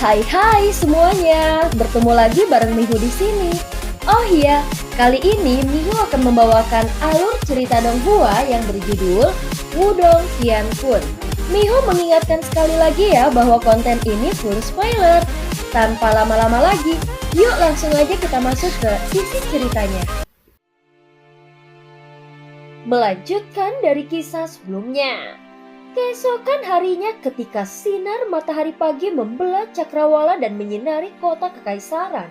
Hai semuanya, bertemu lagi bareng Mihu di sini. Oh iya, kali ini Mihu akan membawakan alur cerita Donghua yang berjudul Wudong Qiankun. Mihu mengingatkan sekali lagi ya bahwa konten ini full spoiler. Tanpa lama-lama lagi, yuk langsung aja kita masuk ke sisi ceritanya. Melanjutkan dari kisah sebelumnya. Keesokan harinya ketika sinar matahari pagi membelah cakrawala dan menyinari kota kekaisaran.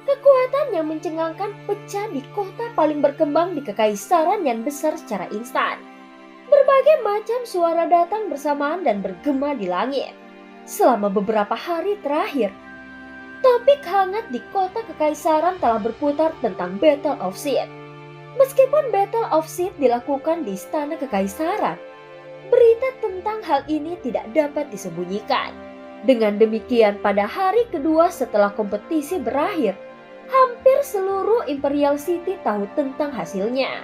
Kekuatan yang mencengangkan pecah di kota paling berkembang di kekaisaran yang besar secara instan. Berbagai macam suara datang bersamaan dan bergema di langit. Selama beberapa hari terakhir, topik hangat di kota kekaisaran telah berputar tentang Battle of Seat. Meskipun Battle of Seat dilakukan di istana kekaisaran, berita tentang hal ini tidak dapat disembunyikan. Dengan demikian, pada hari kedua setelah kompetisi berakhir, hampir seluruh Imperial City tahu tentang hasilnya.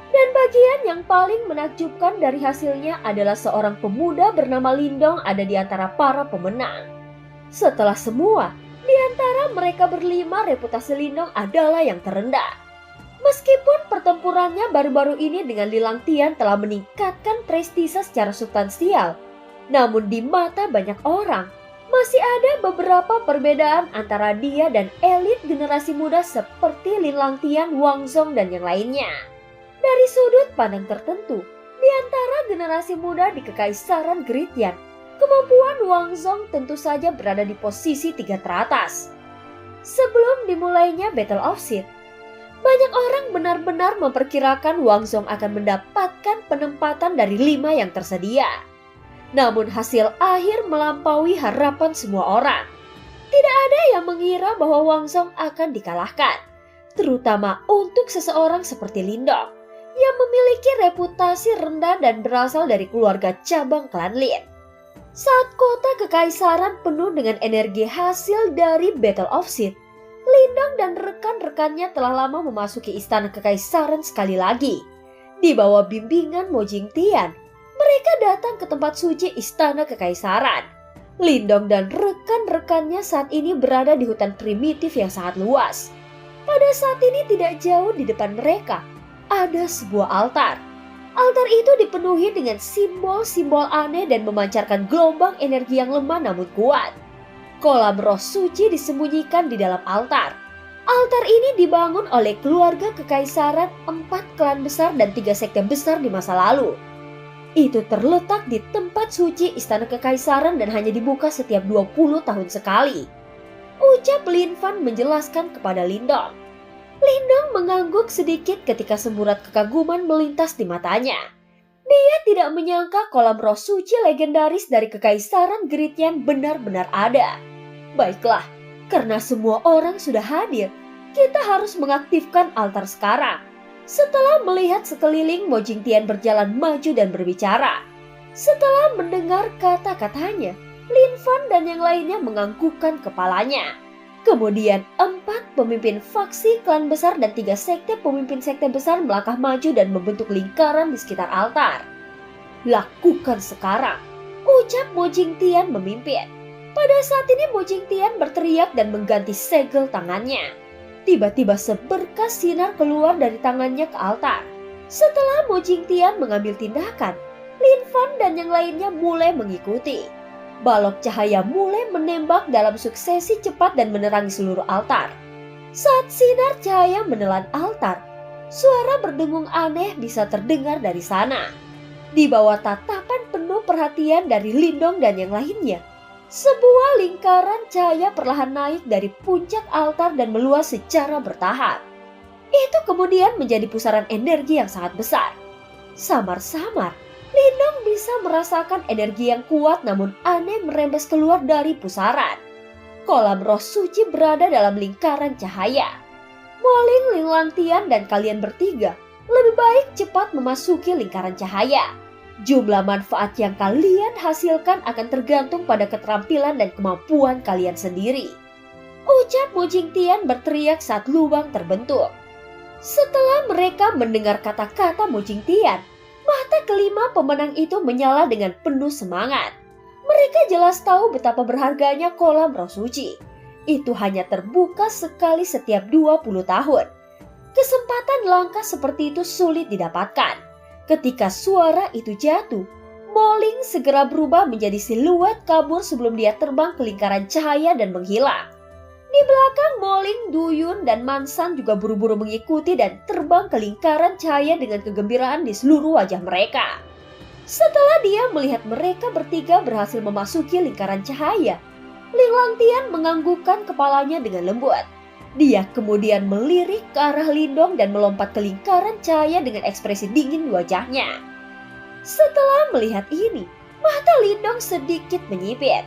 Dan bagian yang paling menakjubkan dari hasilnya adalah seorang pemuda bernama Lindong ada di antara para pemenang. Setelah semua, di antara mereka berlima reputasi Lindong adalah yang terendah. Meskipun pertempurannya baru-baru ini dengan Lilang Tian telah meningkatkan prestise secara substansial, namun di mata banyak orang, masih ada beberapa perbedaan antara dia dan elit generasi muda seperti Lilang Tian, Wang Zhong, dan yang lainnya. Dari sudut pandang tertentu, di antara generasi muda di Kekaisaran Gritian, kemampuan Wang Zhong tentu saja berada di posisi 3 teratas. Sebelum dimulainya Battle of Seat, banyak orang benar-benar memperkirakan Wang Zhong akan mendapatkan penempatan dari 5 yang tersedia. Namun hasil akhir melampaui harapan semua orang. Tidak ada yang mengira bahwa Wang Zhong akan dikalahkan, terutama untuk seseorang seperti Lindong yang memiliki reputasi rendah dan berasal dari keluarga cabang klan Lin. Saat kota kekaisaran penuh dengan energi hasil dari Battle of Seat, Lindong dan rekan-rekannya telah lama memasuki istana kekaisaran sekali lagi. Di bawah bimbingan Mo Jingtian, mereka datang ke tempat suci istana kekaisaran. Lindong dan rekan-rekannya saat ini berada di hutan primitif yang sangat luas. Pada saat ini tidak jauh di depan mereka, ada sebuah altar. Altar itu dipenuhi dengan simbol-simbol aneh dan memancarkan gelombang energi yang lemah namun kuat. Kolam roh suci disembunyikan di dalam altar. Altar ini dibangun oleh keluarga kekaisaran 4 klan besar dan 3 sekte besar di masa lalu. Itu terletak di tempat suci istana kekaisaran dan hanya dibuka setiap 20 tahun sekali. Ucap Lin Fan menjelaskan kepada Lindong. Lindong mengangguk sedikit ketika semburat kekaguman melintas di matanya. Dia tidak menyangka kolam roh suci legendaris dari Kekaisaran Gritian benar-benar ada. Baiklah, karena semua orang sudah hadir, kita harus mengaktifkan altar sekarang. Setelah melihat sekeliling, Mo Jingtian berjalan maju dan berbicara. Setelah mendengar kata-katanya, Lin Fan dan yang lainnya menganggukkan kepalanya. Kemudian 4 pemimpin faksi klan besar dan 3 sekte pemimpin sekte besar melangkah maju dan membentuk lingkaran di sekitar altar. Lakukan sekarang, ucap Mo Jingtian memimpin. Pada saat ini Mo Jingtian berteriak dan mengganti segel tangannya. Tiba-tiba seberkas sinar keluar dari tangannya ke altar. Setelah Mo Jingtian mengambil tindakan, Lin Fan dan yang lainnya mulai mengikuti. Balok cahaya mulai menembak dalam suksesi cepat dan menerangi seluruh altar. Saat sinar cahaya menelan altar, suara berdengung aneh bisa terdengar dari sana. Di bawah tatapan penuh perhatian dari Lindong dan yang lainnya, sebuah lingkaran cahaya perlahan naik dari puncak altar dan meluas secara bertahap. Itu kemudian menjadi pusaran energi yang sangat besar. Samar-samar, Lindong bisa merasakan energi yang kuat namun aneh merembes keluar dari pusaran. Kolam roh suci berada dalam lingkaran cahaya. Moling, Lilang Tian, dan kalian bertiga lebih baik cepat memasuki lingkaran cahaya. Jumlah manfaat yang kalian hasilkan akan tergantung pada keterampilan dan kemampuan kalian sendiri. Ucap Mo Jingtian berteriak saat lubang terbentuk. Setelah mereka mendengar kata-kata Mo Jingtian, mata kelima pemenang itu menyala dengan penuh semangat. Mereka jelas tahu betapa berharganya kolam roh suci. Itu hanya terbuka sekali setiap 20 tahun. Kesempatan langka seperti itu sulit didapatkan. Ketika suara itu jatuh, Molling segera berubah menjadi siluet kabur sebelum dia terbang ke lingkaran cahaya dan menghilang. Di belakang Molling, Duyun dan Mansan juga buru-buru mengikuti dan terbang ke lingkaran cahaya dengan kegembiraan di seluruh wajah mereka. Setelah dia melihat mereka bertiga berhasil memasuki lingkaran cahaya, Ling Langtian menganggukkan kepalanya dengan lembut. Dia kemudian melirik ke arah Lindong dan melompat ke lingkaran cahaya dengan ekspresi dingin di wajahnya. Setelah melihat ini, mata Lindong sedikit menyipit.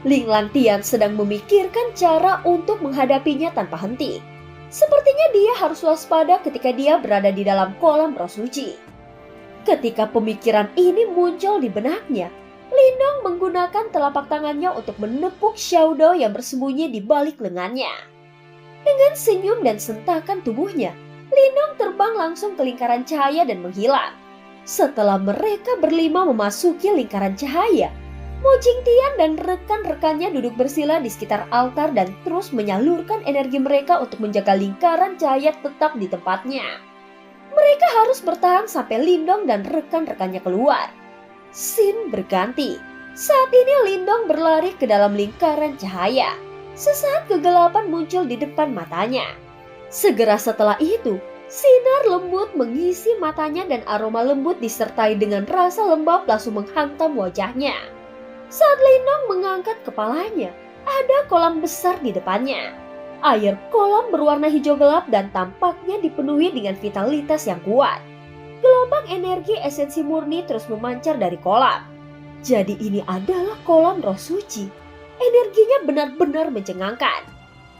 Ling Langtian sedang memikirkan cara untuk menghadapinya tanpa henti. Sepertinya dia harus waspada ketika dia berada di dalam kolam roh suci. Ketika pemikiran ini muncul di benaknya, Lindong menggunakan telapak tangannya untuk menepuk Xiaodao yang bersembunyi di balik lengannya. Dengan senyum dan sentakan tubuhnya, Lindong terbang langsung ke lingkaran cahaya dan menghilang. Setelah mereka berlima memasuki lingkaran cahaya, Mo Jingtian dan rekan-rekannya duduk bersila di sekitar altar dan terus menyalurkan energi mereka untuk menjaga lingkaran cahaya tetap di tempatnya. Mereka harus bertahan sampai Lindong dan rekan-rekannya keluar. Scene berganti. Saat ini Lindong berlari ke dalam lingkaran cahaya. Sesaat kegelapan muncul di depan matanya. Segera setelah itu, sinar lembut mengisi matanya dan aroma lembut disertai dengan rasa lembab langsung menghantam wajahnya. Saat Lindong mengangkat kepalanya, ada kolam besar di depannya. Air kolam berwarna hijau gelap dan tampaknya dipenuhi dengan vitalitas yang kuat. Gelombang energi esensi murni terus memancar dari kolam. Jadi ini adalah kolam roh suci. Energinya benar-benar mencengangkan.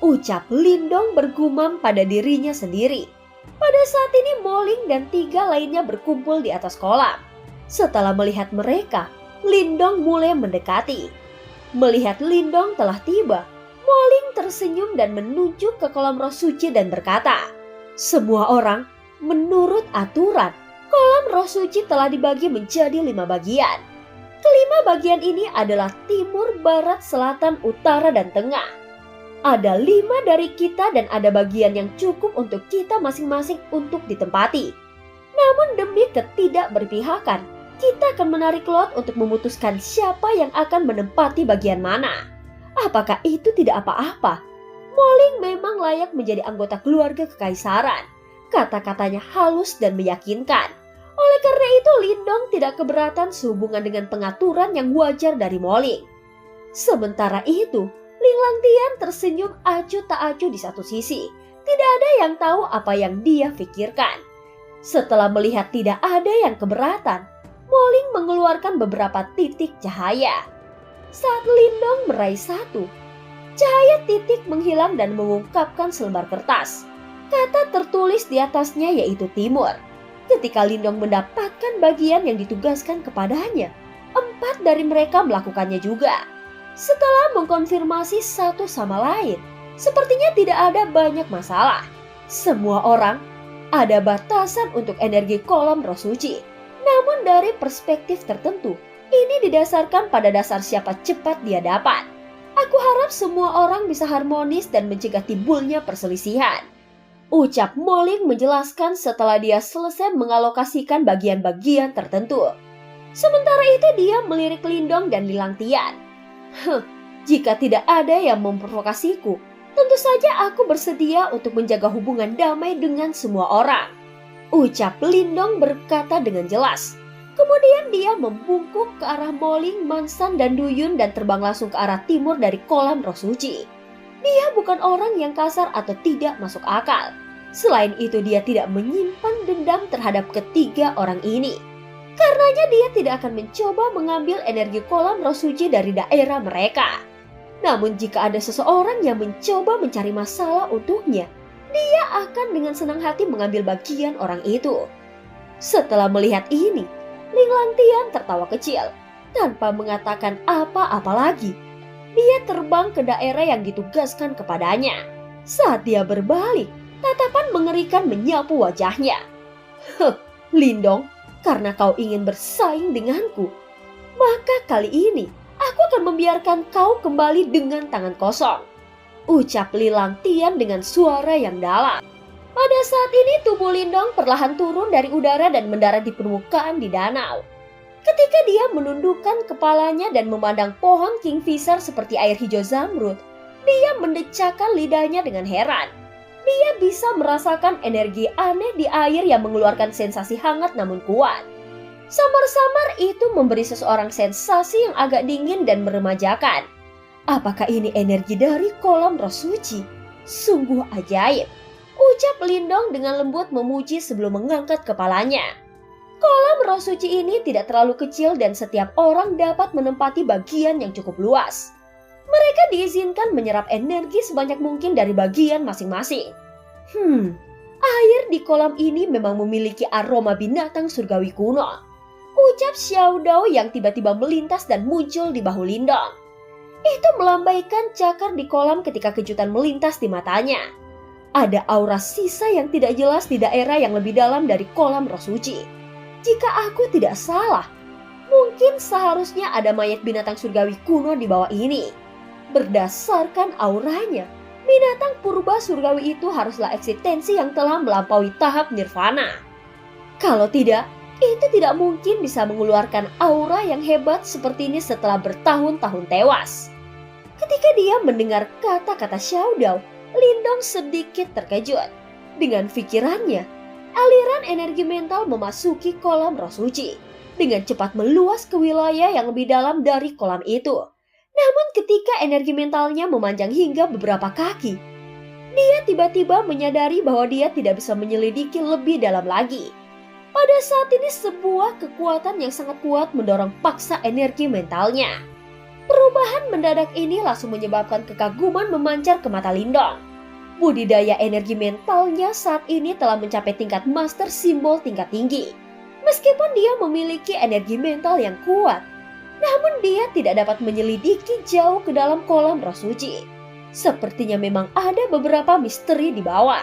Ucap Lindong bergumam pada dirinya sendiri. Pada saat ini Molling dan 3 lainnya berkumpul di atas kolam. Setelah melihat mereka, Lindong mulai mendekati. Melihat Lindong telah tiba, Molling tersenyum dan menunjuk ke kolam roh suci dan berkata, "Semua orang, menurut aturan, kolam roh suci telah dibagi menjadi 5 bagian. Kelima bagian ini adalah timur, barat, selatan, utara, dan tengah. Ada 5 dari kita dan ada bagian yang cukup untuk kita masing-masing untuk ditempati. Namun demi ketidakberpihakan, kita akan menarik lot untuk memutuskan siapa yang akan menempati bagian mana. Apakah itu tidak apa-apa? Molling memang layak menjadi anggota keluarga kekaisaran." Kata-katanya halus dan meyakinkan. Oleh karena itu Lindong tidak keberatan sehubungan dengan pengaturan yang wajar dari Molling. Sementara itu, Ling Langtian tersenyum acuh tak acuh di satu sisi. Tidak ada yang tahu apa yang dia pikirkan. Setelah melihat tidak ada yang keberatan, Molling mengeluarkan beberapa titik cahaya. Saat Lindong meraih satu, cahaya titik menghilang dan mengungkapkan selembar kertas. Kata tertulis di atasnya yaitu timur. Ketika Lindong mendapatkan bagian yang ditugaskan kepadanya, 4 dari mereka melakukannya juga. Setelah mengkonfirmasi satu sama lain, sepertinya tidak ada banyak masalah. Semua orang ada batasan untuk energi kolam roh suci. Namun dari perspektif tertentu, ini didasarkan pada dasar siapa cepat dia dapat. Aku harap semua orang bisa harmonis dan mencegah timbulnya perselisihan. Ucap Molling menjelaskan setelah dia selesai mengalokasikan bagian-bagian tertentu. Sementara itu dia melirik Lindong dan Ling Langtian. Jika tidak ada yang memprovokasiku, tentu saja aku bersedia untuk menjaga hubungan damai dengan semua orang. Ucap Lindong berkata dengan jelas. Kemudian dia membungkuk ke arah Molling, Mansan, dan Duyun dan terbang langsung ke arah timur dari kolam roh suci. Dia bukan orang yang kasar atau tidak masuk akal. Selain itu dia tidak menyimpan dendam terhadap ketiga orang ini. Karenanya dia tidak akan mencoba mengambil energi kolam roh suci dari daerah mereka. Namun jika ada seseorang yang mencoba mencari masalah untuknya, dia akan dengan senang hati mengambil bagian orang itu. Setelah melihat ini, Ling Langtian tertawa kecil. Tanpa mengatakan apa-apa lagi, dia terbang ke daerah yang ditugaskan kepadanya. Saat dia berbalik, tatapan mengerikan menyapu wajahnya. Lindong, karena kau ingin bersaing denganku, maka kali ini Aku akan membiarkan kau kembali dengan tangan kosong, ucap Li Langtian dengan suara yang dalam. Pada saat ini tubuh Lindong perlahan turun dari udara dan mendarat di permukaan di danau. Ketika dia menundukkan kepalanya dan memandang pohon kingfisher seperti air hijau zamrud, dia mendecakkan lidahnya dengan heran. Dia bisa merasakan energi aneh di air yang mengeluarkan sensasi hangat namun kuat. Samar-samar itu memberi seseorang sensasi yang agak dingin dan meremajakan. Apakah ini energi dari kolam roh suci? Sungguh ajaib, ucap Lindong dengan lembut memuji sebelum mengangkat kepalanya. Kolam roh suci ini tidak terlalu kecil dan setiap orang dapat menempati bagian yang cukup luas. Mereka diizinkan menyerap energi sebanyak mungkin dari bagian masing-masing. Air di kolam ini memang memiliki aroma binatang surgawi kuno, ucap Xiao Dao yang tiba-tiba melintas dan muncul di bahu Lindong. Itu melambaikan cakar di kolam ketika kejutan melintas di matanya. Ada aura sisa yang tidak jelas di daerah yang lebih dalam dari kolam roh suci. Jika aku tidak salah, mungkin seharusnya ada mayat binatang surgawi kuno di bawah ini. Berdasarkan auranya, binatang purba surgawi itu haruslah eksistensi yang telah melampaui tahap nirvana. Kalau tidak, itu tidak mungkin bisa mengeluarkan aura yang hebat seperti ini setelah bertahun-tahun tewas. Ketika dia mendengar kata-kata Xiao Dao, Lindong sedikit terkejut. Dengan pikirannya, aliran energi mental memasuki kolam roh suci, dengan cepat meluas ke wilayah yang lebih dalam dari kolam itu. Namun ketika energi mentalnya memanjang hingga beberapa kaki, dia tiba-tiba menyadari bahwa dia tidak bisa menyelidiki lebih dalam lagi. Pada saat ini sebuah kekuatan yang sangat kuat mendorong paksa energi mentalnya. Perubahan mendadak ini langsung menyebabkan kekaguman memancar ke mata Lindong. Budidaya energi mentalnya saat ini telah mencapai tingkat master simbol tingkat tinggi. Meskipun dia memiliki energi mental yang kuat, namun dia tidak dapat menyelidiki jauh ke dalam kolam roh suci. Sepertinya memang ada beberapa misteri di bawah.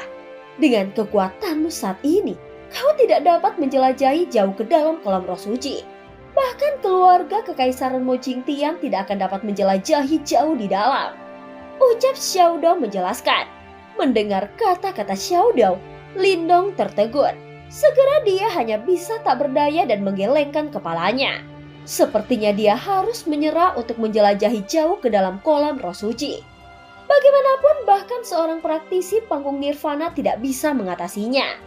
Dengan kekuatanmu saat ini, kau tidak dapat menjelajahi jauh ke dalam kolam roh suci. Bahkan keluarga kekaisaran Mo Jingtian tidak akan dapat menjelajahi jauh di dalam, ucap Xiao Dao menjelaskan. Mendengar kata-kata Xiao Dao, Lindong tertegun. Segera dia hanya bisa tak berdaya dan menggelengkan kepalanya. Sepertinya dia harus menyerah untuk menjelajahi jauh ke dalam kolam roh suci. Bagaimanapun bahkan seorang praktisi panggung nirvana tidak bisa mengatasinya.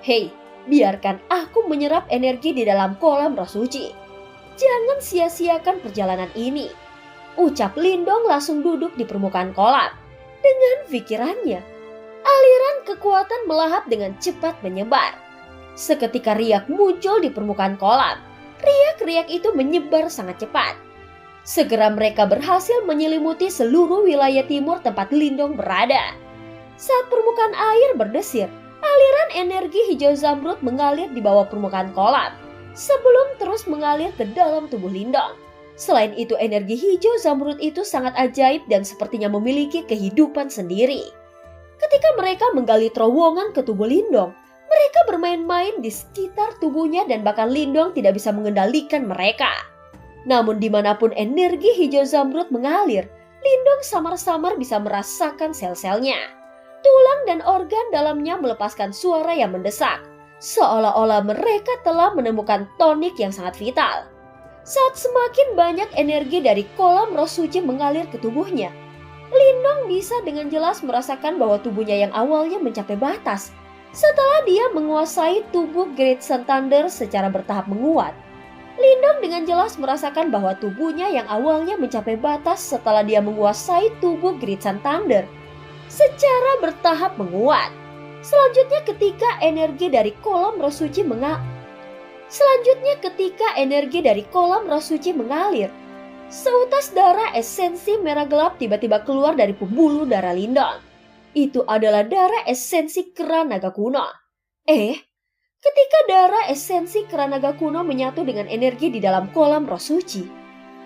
Hei, biarkan aku menyerap energi di dalam kolam roh suci. Jangan sia-siakan perjalanan ini, ucap Lindong langsung duduk di permukaan kolam. Dengan pikirannya, aliran kekuatan melahap dengan cepat menyebar. Seketika riak muncul di permukaan kolam. Riak-riak itu menyebar sangat cepat. Segera mereka berhasil menyelimuti seluruh wilayah timur tempat Lindong berada. Saat permukaan air berdesir, aliran energi hijau zamrud mengalir di bawah permukaan kolam, sebelum terus mengalir ke dalam tubuh Lindong. Selain itu, energi hijau zamrud itu sangat ajaib dan sepertinya memiliki kehidupan sendiri. Ketika mereka menggali terowongan ke tubuh Lindong, mereka bermain-main di sekitar tubuhnya dan bahkan Lindong tidak bisa mengendalikan mereka. Namun dimanapun energi hijau zamrud mengalir, Lindong samar-samar bisa merasakan sel-selnya. Tulang dan organ dalamnya melepaskan suara yang mendesak, seolah-olah mereka telah menemukan tonik yang sangat vital. Saat semakin banyak energi dari kolam roh suci mengalir ke tubuhnya, Lindong bisa dengan jelas merasakan bahwa tubuhnya yang awalnya mencapai batas, setelah dia menguasai tubuh Great Sun Thunder secara bertahap menguat. Lindong dengan jelas merasakan bahwa tubuhnya yang awalnya mencapai batas setelah dia menguasai tubuh Great Sun Thunder secara bertahap menguat. Selanjutnya ketika energi dari kolam roh suci mengalir, seutas darah esensi merah gelap tiba-tiba keluar dari pembuluh darah Lindong. Itu adalah darah esensi kera naga kuno. Ketika darah esensi kera naga kuno menyatu dengan energi di dalam kolam roh suci,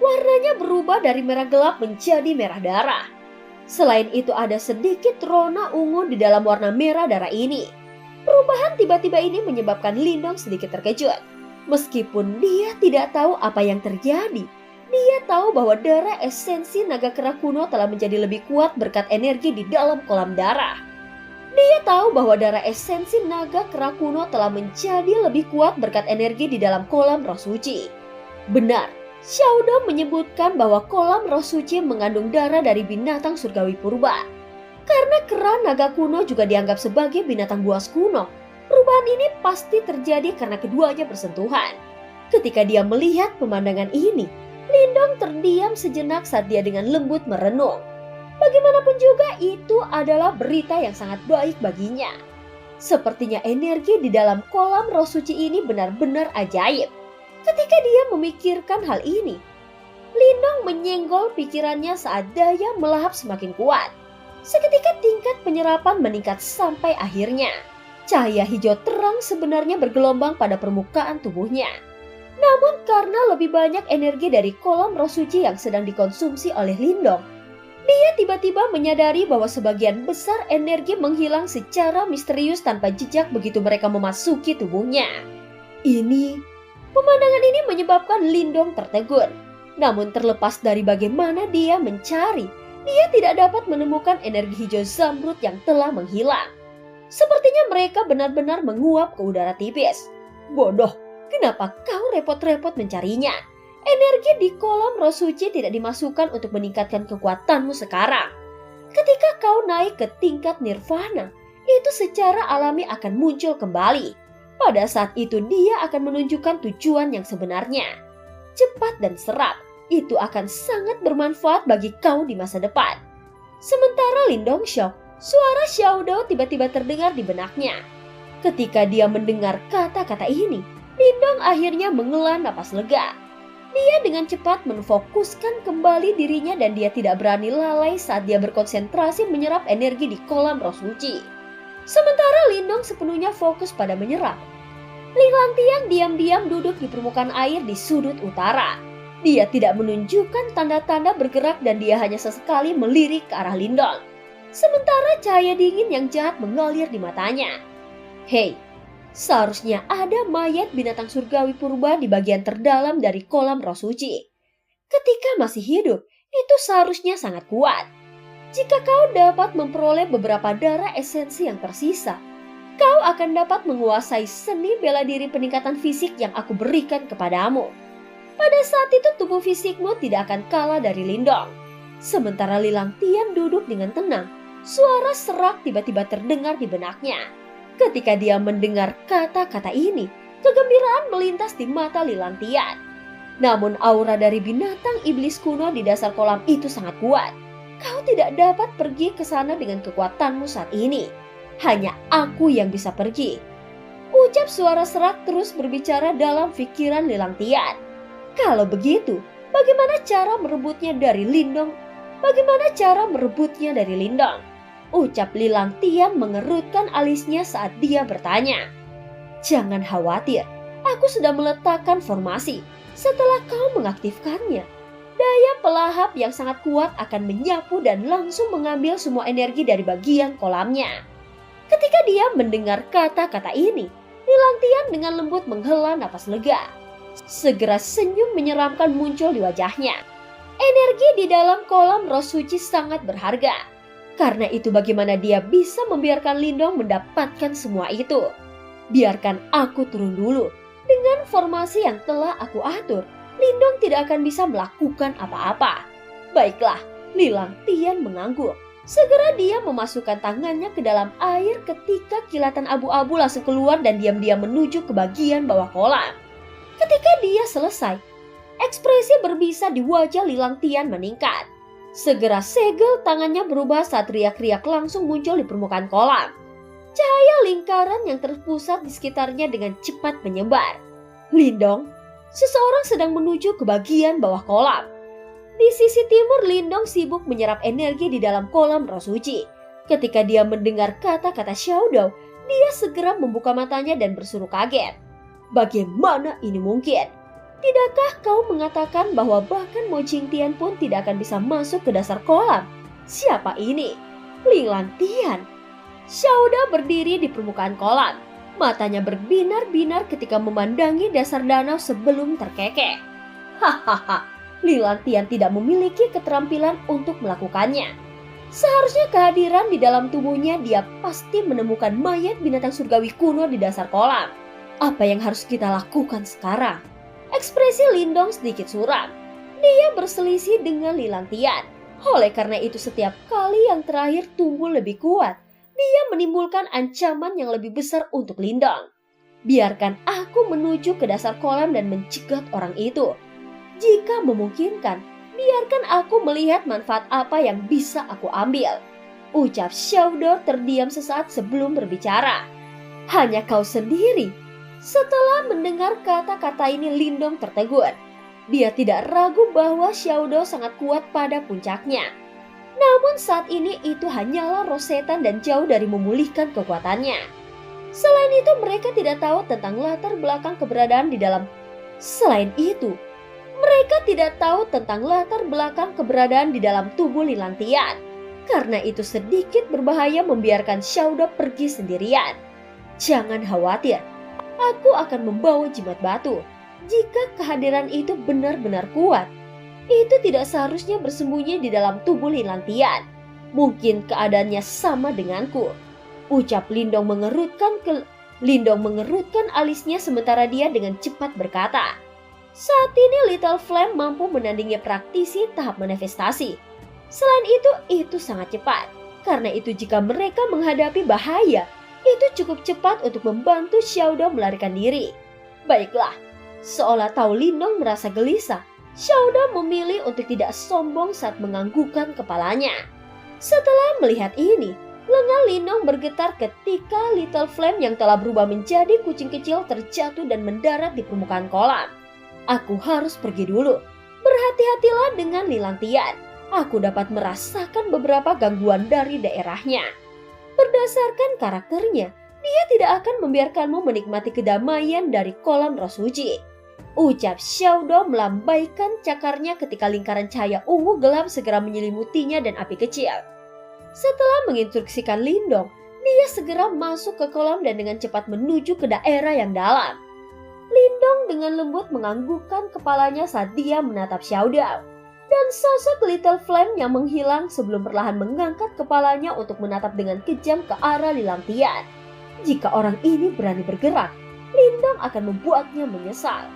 warnanya berubah dari merah gelap menjadi merah darah. Selain itu ada sedikit rona ungu di dalam warna merah darah ini. Perubahan tiba-tiba ini menyebabkan Lindong sedikit terkejut. Meskipun dia tidak tahu apa yang terjadi, Dia tahu bahwa darah esensi naga kera kuno telah menjadi lebih kuat berkat energi di dalam kolam darah. Dia tahu bahwa darah esensi naga kera kuno telah menjadi lebih kuat berkat energi di dalam kolam roh suci. Benar, Xiaodong menyebutkan bahwa kolam roh suci mengandung darah dari binatang surgawi purba. Karena kera naga kuno juga dianggap sebagai binatang buas kuno, perubahan ini pasti terjadi karena keduanya bersentuhan. Ketika dia melihat pemandangan ini, Lindong terdiam sejenak saat dia dengan lembut merenung. Bagaimanapun juga itu adalah berita yang sangat baik baginya. Sepertinya energi di dalam kolam roh suci ini benar-benar ajaib. Ketika dia memikirkan hal ini, Lindong menyenggol pikirannya saat daya melahap semakin kuat. Seketika tingkat penyerapan meningkat sampai akhirnya cahaya hijau terang sebenarnya bergelombang pada permukaan tubuhnya. Namun karena lebih banyak energi dari kolam roh suci yang sedang dikonsumsi oleh Lindong, dia tiba-tiba menyadari bahwa sebagian besar energi menghilang secara misterius tanpa jejak begitu mereka memasuki tubuhnya. Pemandangan ini menyebabkan Lindong tertegun. Namun terlepas dari bagaimana dia mencari, dia tidak dapat menemukan energi hijau zamrud yang telah menghilang. Sepertinya mereka benar-benar menguap ke udara tipis. Bodoh, kenapa kau repot-repot mencarinya? Energi di kolam roh suci tidak dimasukkan untuk meningkatkan kekuatanmu sekarang. Ketika kau naik ke tingkat nirvana, itu secara alami akan muncul kembali. Pada saat itu dia akan menunjukkan tujuan yang sebenarnya. Cepat dan serap, itu akan sangat bermanfaat bagi kau di masa depan. Sementara Lindong shock, suara Xiaodong tiba-tiba terdengar di benaknya. Ketika dia mendengar kata-kata ini, Lindong akhirnya menghela napas lega. Dia dengan cepat menfokuskan kembali dirinya dan dia tidak berani lalai saat dia berkonsentrasi menyerap energi di kolam roh suci. Sementara Lindong sepenuhnya fokus pada menyerap, Ling Lantian diam-diam duduk di permukaan air di sudut utara. Dia tidak menunjukkan tanda-tanda bergerak dan dia hanya sesekali melirik ke arah Lindong. Sementara cahaya dingin yang jahat mengalir di matanya. Hei, seharusnya ada mayat binatang surgawi purba di bagian terdalam dari kolam roh suci. Ketika masih hidup, itu seharusnya sangat kuat. Jika kau dapat memperoleh beberapa darah esensi yang tersisa, kau akan dapat menguasai seni bela diri peningkatan fisik yang aku berikan kepadamu. Pada saat itu tubuh fisikmu tidak akan kalah dari Lindong. Sementara Li Langtian duduk dengan tenang, suara serak tiba-tiba terdengar di benaknya. Ketika dia mendengar kata-kata ini, kegembiraan melintas di mata Li Langtian. Namun aura dari binatang iblis kuno di dasar kolam itu sangat kuat. Kau tidak dapat pergi ke sana dengan kekuatanmu saat ini. Hanya aku yang bisa pergi. Ucap suara serak terus berbicara dalam pikiran Li Langtian. Kalau begitu, bagaimana cara merebutnya dari Lindong? Ucap Li Langtian mengerutkan alisnya saat dia bertanya. Jangan khawatir, aku sudah meletakkan formasi. Setelah kau mengaktifkannya, daya pelahap yang sangat kuat akan menyapu dan langsung mengambil semua energi dari bagian kolamnya. Ketika dia mendengar kata-kata ini, Li Langtian dengan lembut menghela napas lega. Segera senyum menyeramkan muncul di wajahnya. Energi di dalam kolam roh suci sangat berharga. Karena itu bagaimana dia bisa membiarkan Lindong mendapatkan semua itu? Biarkan aku turun dulu. Dengan formasi yang telah aku atur, Lindong tidak akan bisa melakukan apa-apa. Baiklah, Li Langtian mengangguk. Segera dia memasukkan tangannya ke dalam air ketika kilatan abu-abu langsung keluar dan diam-diam menuju ke bagian bawah kolam. Ketika dia selesai, ekspresi berbisa di wajah Li Langtian meningkat. Segera segel tangannya berubah saat riak-riak langsung muncul di permukaan kolam. Cahaya lingkaran yang terpusat di sekitarnya dengan cepat menyebar. Lindong, seseorang sedang menuju ke bagian bawah kolam. Di sisi timur, Lindong sibuk menyerap energi di dalam kolam roh suci. Ketika dia mendengar kata-kata Xiaodong, dia segera membuka matanya dan berseru kaget. Bagaimana ini mungkin? Tidakkah kau mengatakan bahwa bahkan Mo Jingtian pun tidak akan bisa masuk ke dasar kolam? Siapa ini? Ling Lantian. Xiaodong berdiri di permukaan kolam. Matanya berbinar-binar ketika memandangi dasar danau sebelum terkekeh. Hahaha, Li Langtian tidak memiliki keterampilan untuk melakukannya. Seharusnya kehadiran di dalam tubuhnya dia pasti menemukan mayat binatang surgawi kuno di dasar kolam. Apa yang harus kita lakukan sekarang? Ekspresi Lindong sedikit suram. Dia berselisih dengan Li Langtian. Oleh karena itu setiap kali yang terakhir tumbuh lebih kuat, dia menimbulkan ancaman yang lebih besar untuk Lindong. Biarkan aku menuju ke dasar kolam dan mencegat orang itu. Jika memungkinkan, biarkan aku melihat manfaat apa yang bisa aku ambil. Ucap Xiaodo terdiam sesaat sebelum berbicara. Hanya kau sendiri. Setelah mendengar kata-kata ini Lindong tertegun. Dia tidak ragu bahwa Xiaodo sangat kuat pada puncaknya. Namun saat ini itu hanyalah roh setan dan jauh dari memulihkan kekuatannya. Selain itu mereka tidak tahu tentang latar belakang keberadaan di dalam. Selain itu, mereka tidak tahu tentang latar belakang keberadaan di dalam tubuh Li Langtian. Karena itu sedikit berbahaya membiarkan Xiaodo pergi sendirian. Jangan khawatir, aku akan membawa jimat batu. Jika kehadiran itu benar-benar kuat, itu tidak seharusnya bersembunyi di dalam tubuh Li Langtian. Mungkin keadaannya sama denganku. Ucap Lindong mengerutkan alisnya sementara dia dengan cepat berkata. Saat ini Little Flame mampu menandingi praktisi tahap manifestasi. Selain itu sangat cepat. Karena itu jika mereka menghadapi bahaya, itu cukup cepat untuk membantu Xiaodo melarikan diri. Baiklah. Seolah tahu Lindong merasa gelisah, Xiaodo memilih untuk tidak sombong saat menganggukkan kepalanya. Setelah melihat ini, lengan Lindong bergetar ketika Little Flame yang telah berubah menjadi kucing kecil terjatuh dan mendarat di permukaan kolam. Aku harus pergi dulu. Berhati-hatilah dengan Li Langtian. Aku dapat merasakan beberapa gangguan dari daerahnya. Berdasarkan karakternya, dia tidak akan membiarkanmu menikmati kedamaian dari kolam roh suci. Ucap Xiaodo melambaikan cakarnya ketika lingkaran cahaya ungu gelap segera menyelimutinya dan api kecil. Setelah menginstruksikan Lindong, dia segera masuk ke kolam dan dengan cepat menuju ke daerah yang dalam. Lindong dengan lembut menganggukkan kepalanya saat dia menatap Xiaodo. Dan sosok Little Flame yang menghilang sebelum perlahan mengangkat kepalanya untuk menatap dengan kejam ke arah Li Langtian. Jika orang ini berani bergerak, Lindong akan membuatnya menyesal.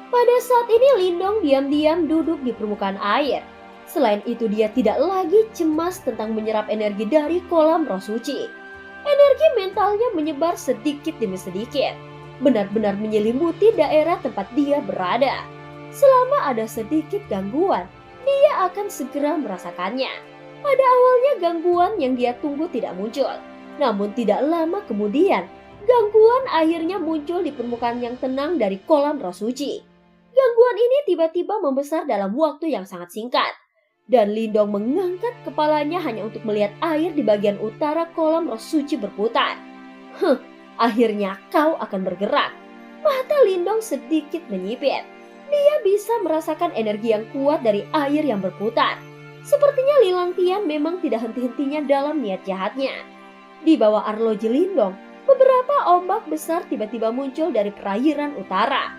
Pada saat ini Lindong diam-diam duduk di permukaan air. Selain itu dia tidak lagi cemas tentang menyerap energi dari kolam roh suci. Energi mentalnya menyebar sedikit demi sedikit. Benar-benar menyelimuti daerah tempat dia berada. Selama ada sedikit gangguan, dia akan segera merasakannya. Pada awalnya gangguan yang dia tunggu tidak muncul. Namun tidak lama kemudian, gangguan akhirnya muncul di permukaan yang tenang dari kolam roh suci. Gangguan ini tiba-tiba membesar dalam waktu yang sangat singkat. Dan Lindong mengangkat kepalanya hanya untuk melihat air di bagian utara kolam roh suci berputar. Akhirnya kau akan bergerak. Mata Lindong sedikit menyipit. Dia bisa merasakan energi yang kuat dari air yang berputar. Sepertinya Li Langtian memang tidak henti-hentinya dalam niat jahatnya. Di bawah arloji Lindong, beberapa ombak besar tiba-tiba muncul dari perairan utara.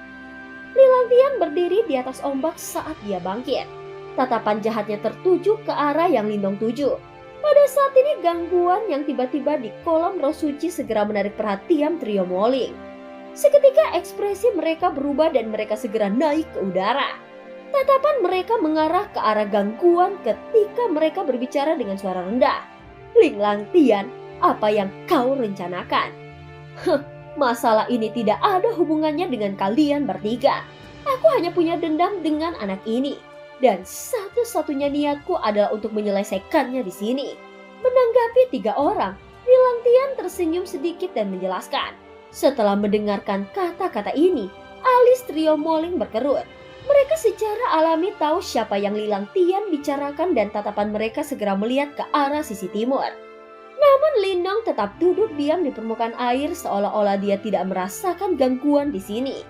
Li Langtian berdiri di atas ombak saat dia bangkit. Tatapan jahatnya tertuju ke arah yang Lindong tuju. Pada saat ini gangguan yang tiba-tiba di kolam roh suci segera menarik perhatian trio Moling. Seketika ekspresi mereka berubah dan mereka segera naik ke udara. Tatapan mereka mengarah ke arah gangguan ketika mereka berbicara dengan suara rendah. Li Langtian, apa yang kau rencanakan? Masalah ini tidak ada hubungannya dengan kalian bertiga. Aku hanya punya dendam dengan anak ini. Dan satu-satunya niatku adalah untuk menyelesaikannya di sini. Menanggapi 3 orang, Li Langtian tersenyum sedikit dan menjelaskan. Setelah mendengarkan kata-kata ini, alis trio Moling berkerut. Mereka secara alami tahu siapa yang Li Langtian bicarakan dan tatapan mereka segera melihat ke arah sisi timur. Namun Lindong tetap duduk diam di permukaan air seolah-olah dia tidak merasakan gangguan di sini.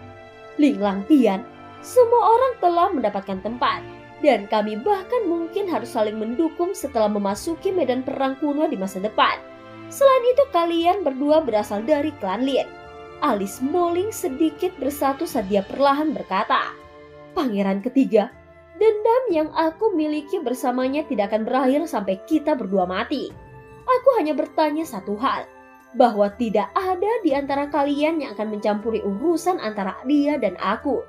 Li Langtian, semua orang telah mendapatkan tempat. Dan kami bahkan mungkin harus saling mendukung setelah memasuki medan perang kuno di masa depan. Selain itu kalian berdua berasal dari klan Lin. Alis Moling sedikit bersatu saat dia perlahan berkata. Pangeran ketiga, Dendam yang aku miliki bersamanya tidak akan berakhir sampai kita berdua mati. Aku hanya bertanya satu hal, bahwa tidak ada di antara kalian yang akan mencampuri urusan antara dia dan aku.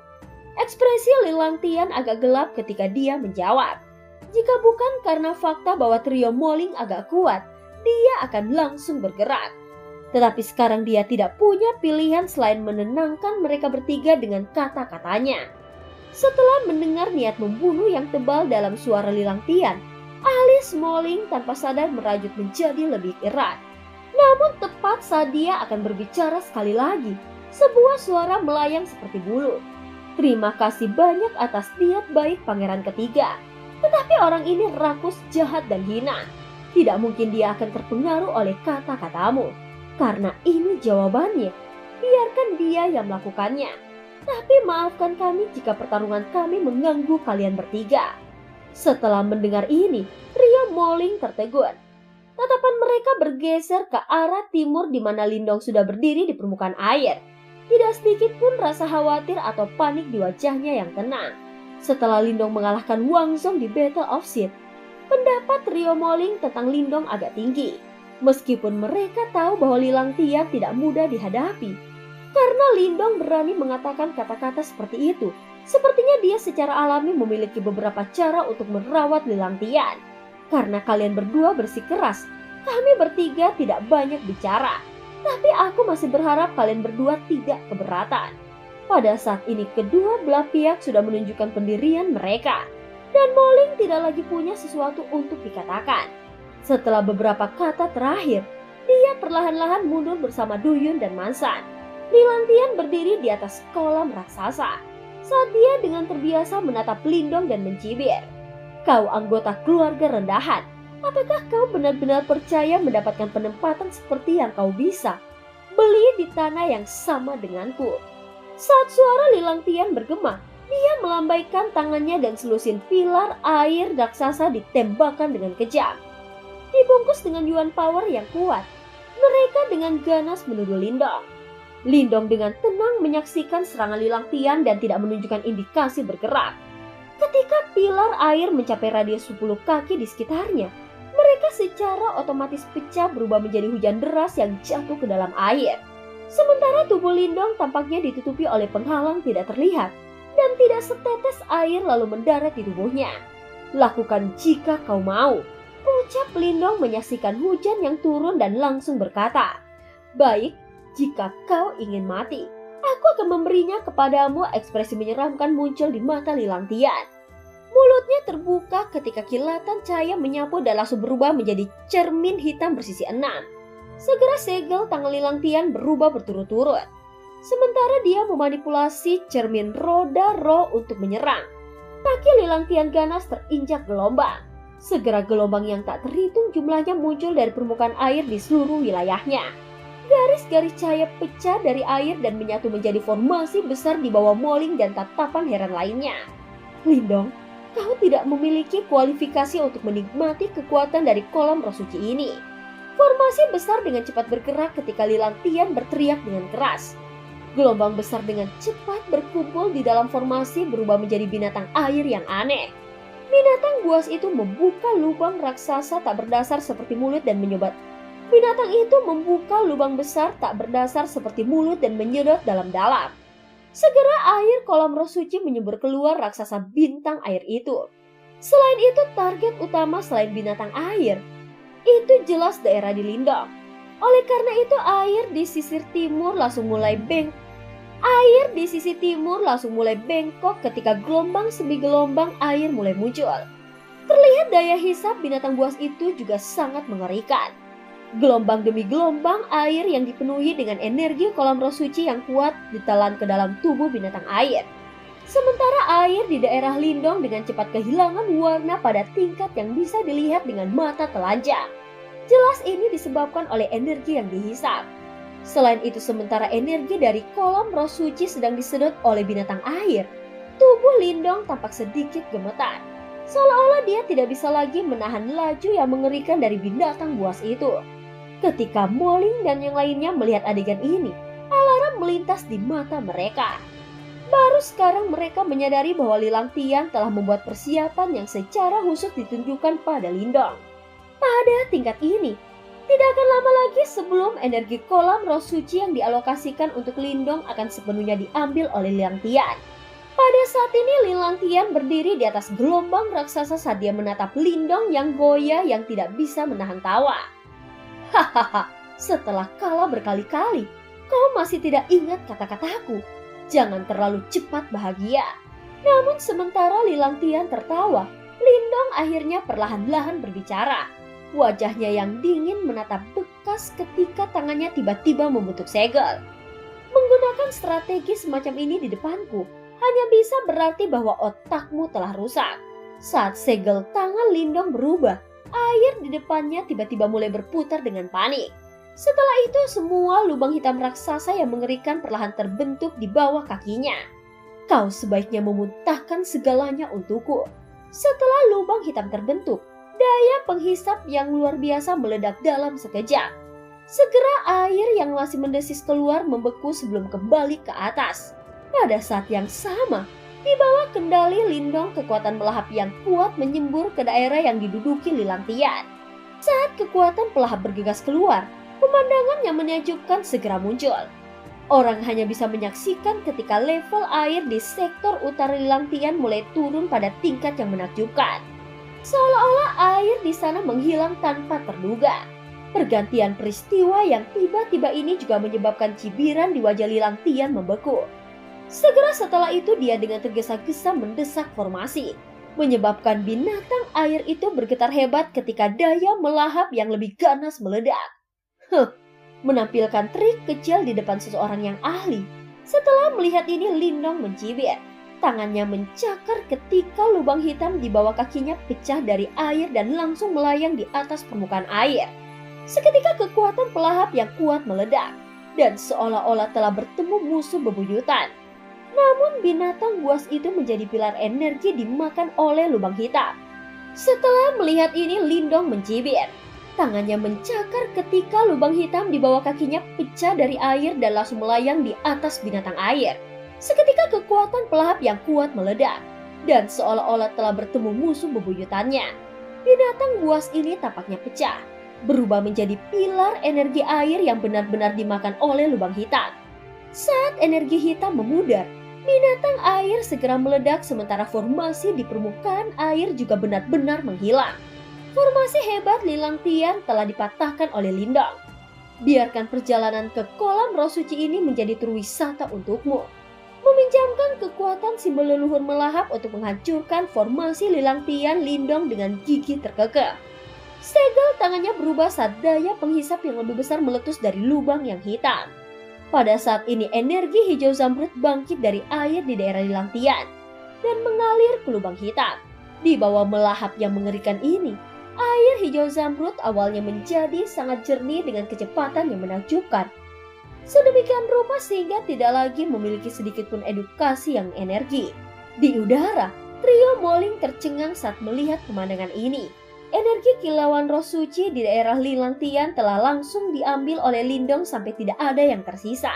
Ekspresi Lilang Tian agak gelap ketika dia menjawab. Jika bukan karena fakta bahwa trio Moling agak kuat, dia akan langsung bergerak. Tetapi sekarang dia tidak punya pilihan selain menenangkan mereka bertiga dengan kata-katanya. Setelah mendengar niat membunuh yang tebal dalam suara Lilang Tian, alis Moling tanpa sadar merajut menjadi lebih erat. Namun tepat saat dia akan berbicara sekali lagi, sebuah suara melayang seperti bulu. Terima kasih banyak atas niat baik pangeran ketiga. Tetapi orang ini rakus, jahat, dan hina. Tidak mungkin dia akan terpengaruh oleh kata-katamu. Karena ini jawabannya. Biarkan dia yang melakukannya. Tapi maafkan kami jika pertarungan kami mengganggu kalian bertiga. Setelah mendengar ini, trio Moling tertegun. Tatapan mereka bergeser ke arah timur di mana Lindong sudah berdiri di permukaan air. Tidak sedikit pun rasa khawatir atau panik di wajahnya yang tenang. Setelah Lindong mengalahkan Wang Zhong di Battle of Seed, pendapat trio Moling tentang Lindong agak tinggi. Meskipun mereka tahu bahwa Lilang Tian tidak mudah dihadapi. Karena Lindong berani mengatakan kata-kata seperti itu, sepertinya dia secara alami memiliki beberapa cara untuk merawat Lilang Tian. Karena kalian berdua bersikeras, kami bertiga tidak banyak bicara. Tapi aku masih berharap kalian berdua tidak keberatan. Pada saat ini kedua belah pihak sudah menunjukkan pendirian mereka. Dan Moling tidak lagi punya sesuatu untuk dikatakan. Setelah beberapa kata terakhir, dia perlahan-lahan mundur bersama Duyun dan Mansan. Lilang Tian berdiri di atas kolam raksasa. Saat dia dengan terbiasa menatap Lindong dan mencibir. Kau anggota keluarga rendahan, apakah kau benar-benar percaya mendapatkan penempatan seperti yang kau bisa beli di tanah yang sama denganku? Saat suara Lilang Tian bergema, dia melambaikan tangannya dan selusin pilar air raksasa ditembakkan dengan kejam. Dibungkus dengan yuan power yang kuat, mereka dengan ganas menuduh Lindong. Lindong dengan tenang menyaksikan serangan Lilang Tian dan tidak menunjukkan indikasi bergerak. Ketika pilar air mencapai radius 10 kaki di sekitarnya, mereka secara otomatis pecah berubah menjadi hujan deras yang jatuh ke dalam air. Sementara tubuh Lindong tampaknya ditutupi oleh penghalang tidak terlihat dan tidak setetes air lalu mendarat di tubuhnya. Lakukan jika kau mau, ucap Lindong menyaksikan hujan yang turun dan langsung berkata, baik, jika kau ingin mati. Aku akan memberinya kepadamu. Ekspresi menyeramkan muncul di mata Lilang Tian. Mulutnya terbuka ketika kilatan cahaya menyapu dan langsung berubah menjadi cermin hitam bersisi 6. Segera segel tangan Lilang Tian berubah berturut-turut. Sementara dia memanipulasi cermin roda roh untuk menyerang. Kaki Lilang Tian ganas terinjak gelombang. Segera gelombang yang tak terhitung jumlahnya muncul dari permukaan air di seluruh wilayahnya. Garis-garis cahaya pecah dari air dan menyatu menjadi formasi besar di bawah Moling dan tatapan heran lainnya. Lindong, kau tidak memiliki kualifikasi untuk menikmati kekuatan dari kolam roh suci ini. Formasi besar dengan cepat bergerak ketika Lilang Tian berteriak dengan keras. Gelombang besar dengan cepat berkumpul di dalam formasi berubah menjadi binatang air yang aneh. Binatang buas itu membuka lubang raksasa tak berdasar seperti mulut dan menyedot. Binatang itu membuka lubang besar tak berdasar seperti mulut dan menyedot dalam-dalam. Segera air kolam roh suci menyembur keluar raksasa bintang air itu. Selain itu target utama selain binatang air, itu jelas daerah di Lindong. Oleh karena itu air di sisi timur langsung mulai bengkok ketika gelombang semi gelombang air mulai muncul. Terlihat daya hisap binatang buas itu juga sangat mengerikan. Gelombang demi gelombang air yang dipenuhi dengan energi kolam roh suci yang kuat ditelan ke dalam tubuh binatang air. Sementara air di daerah Lindong dengan cepat kehilangan warna pada tingkat yang bisa dilihat dengan mata telanjang. Jelas ini disebabkan oleh energi yang dihisap. Selain itu sementara energi dari kolam roh suci sedang disedot oleh binatang air, tubuh Lindong tampak sedikit gemetar. Seolah-olah dia tidak bisa lagi menahan laju yang mengerikan dari binatang buas itu. Ketika Moling dan yang lainnya melihat adegan ini, alarm melintas di mata mereka. Baru sekarang mereka menyadari bahwa Lilang Tian telah membuat persiapan yang secara khusus ditunjukkan pada Lindong. Pada tingkat ini, tidak akan lama lagi sebelum energi kolam roh suci yang dialokasikan untuk Lindong akan sepenuhnya diambil oleh Lilang Tian. Pada saat ini Lilang Tian berdiri di atas gelombang raksasa saat dia menatap Lindong yang goyah yang tidak bisa menahan tawa. Hahaha, setelah kalah berkali-kali, kau masih tidak ingat kata-kataku. Jangan terlalu cepat bahagia. Namun sementara Lilang Tian tertawa, Lindong akhirnya perlahan-lahan berbicara. Wajahnya yang dingin menatap bekas ketika tangannya tiba-tiba membentuk segel. Menggunakan strategi semacam ini di depanku hanya bisa berarti bahwa otakmu telah rusak. Saat segel tangan Lindong berubah, air di depannya tiba-tiba mulai berputar dengan panik. Setelah itu semua lubang hitam raksasa yang mengerikan perlahan terbentuk di bawah kakinya. Kau sebaiknya memuntahkan segalanya untukku. Setelah lubang hitam terbentuk, daya penghisap yang luar biasa meledak dalam sekejap. Segera air yang masih mendesis keluar membeku sebelum kembali ke atas. Pada saat yang sama, di bawah kendali Lindong kekuatan melahap yang kuat menyembur ke daerah yang diduduki Lilang Tian. Saat kekuatan pelahap bergegas keluar, pemandangan yang menakjubkan segera muncul. Orang hanya bisa menyaksikan ketika level air di sektor utara Lilang Tian mulai turun pada tingkat yang menakjubkan. Seolah-olah air di sana menghilang tanpa terduga. Pergantian peristiwa yang tiba-tiba ini juga menyebabkan cibiran di wajah Lilang Tian membeku. Segera setelah itu dia dengan tergesa-gesa mendesak formasi, menyebabkan binatang air itu bergetar hebat ketika daya melahap yang lebih ganas meledak. Menampilkan trik kecil di depan seseorang yang ahli. Setelah melihat ini Lindong mencibir. Tangannya mencakar ketika lubang hitam di bawah kakinya pecah dari air dan langsung melayang di atas permukaan air. Seketika kekuatan pelahap yang kuat meledak dan seolah-olah telah bertemu musuh bebuyutan. Namun binatang buas itu menjadi pilar energi dimakan oleh lubang hitam. Setelah melihat ini Lindong mencibir. Tangannya mencakar ketika lubang hitam di bawah kakinya pecah dari air dan langsung melayang di atas binatang air. Seketika kekuatan pelahap yang kuat meledak dan seolah-olah telah bertemu musuh bebuyutannya. Binatang buas ini tampaknya pecah, berubah menjadi pilar energi air yang benar-benar dimakan oleh lubang hitam. Saat energi hitam memudar, binatang air segera meledak sementara formasi di permukaan air juga benar-benar menghilang. Formasi hebat Lilang Tian telah dipatahkan oleh Lindong. Biarkan perjalanan ke kolam roh suci ini menjadi tur wisata untukmu. Meminjamkan kekuatan simbol leluhur melahap untuk menghancurkan formasi Lilang Tian, Lindong dengan gigi terkekeh. Segel tangannya berubah saat daya penghisap yang lebih besar meletus dari lubang yang hitam. Pada saat ini energi hijau zamrud bangkit dari air di daerah Lilang Tian dan mengalir ke lubang hitam. Di bawah melahap yang mengerikan ini, air hijau zamrud awalnya menjadi sangat jernih dengan kecepatan yang menakjubkan. Sedemikian rupa sehingga tidak lagi memiliki sedikit pun edukasi yang energi. Di udara, trio Moling tercengang saat melihat pemandangan ini. Energi kilauan roh suci di daerah Lilang Tian telah langsung diambil oleh Lindong sampai tidak ada yang tersisa.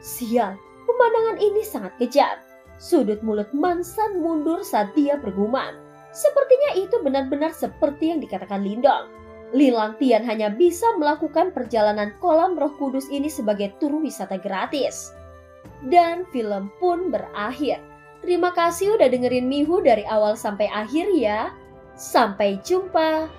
Sial, pemandangan ini sangat kejam. Sudut mulut Mansan mundur saat dia bergumam. Sepertinya itu benar-benar seperti yang dikatakan Lindong. Lilang Tian hanya bisa melakukan perjalanan kolam roh kudus ini sebagai tur wisata gratis. Dan film pun berakhir. Terima kasih udah dengerin Mihu dari awal sampai akhir ya. Sampai jumpa.